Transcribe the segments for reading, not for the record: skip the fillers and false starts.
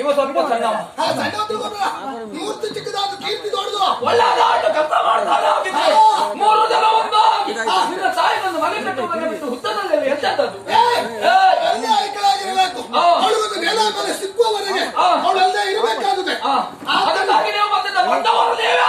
ಇವ ಸ್ವಲ್ಪ ಸಣ್ಣ ಮೂರ್ತಿ ಚಿಕ್ಕದಾದ ಕೀರ್ತಿ ದೊಡ್ಡದು ಒಳ್ಳೆದ ಆಟ ಕೆಲಸ ಮಾಡ್ತಾನೆ. 3 ಜನ ಒಂದಾಗಿ ನಿನ್ನ ತಾಯಿನನ್ನು ಮನೆ ಕಟ್ಟುವುದನ್ನು ಬಿಟ್ಟು ಹುತ್ತದಲ್ಲಿ ಎಂತದ್ದು ಆಯ್ಕೆಯಾಗಿರಬೇಕು. ಅವಳು ನೆಲ ಮೇಲೆ ಸಿಕ್ಕುವವರೆಗೆ ಅವಳಲ್ಲೇ ಇರಬೇಕಾಗುತ್ತೆ. ಅದಕ್ಕಾಗಿ ನೀವು ಬಂದಿದ್ದ ಬಂದವರು ನೀವೇ.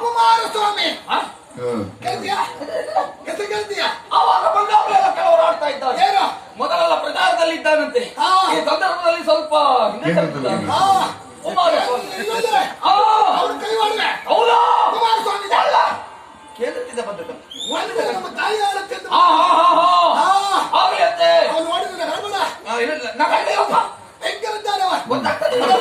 ಕುಮಾರಸ್ವಾಮಿ ಆವಾಗ ಬಂದಾಗಲೆಲ್ಲ ಕೆಲವರು ಆಡ್ತಾ ಇದ್ದಾರೆ. ಮೊದಲೆಲ್ಲ ಪ್ರಚಾರದಲ್ಲಿ ಇದ್ದಾನಂತೆ. ಈ ಸಂದರ್ಭದಲ್ಲಿ ಸ್ವಲ್ಪ ಹೌದಾ ಕುಮಾರಸ್ವಾಮಿ ಕೇಂದ್ರದಿಂದ ಬಂದದ್ದು. ತಾಯಿ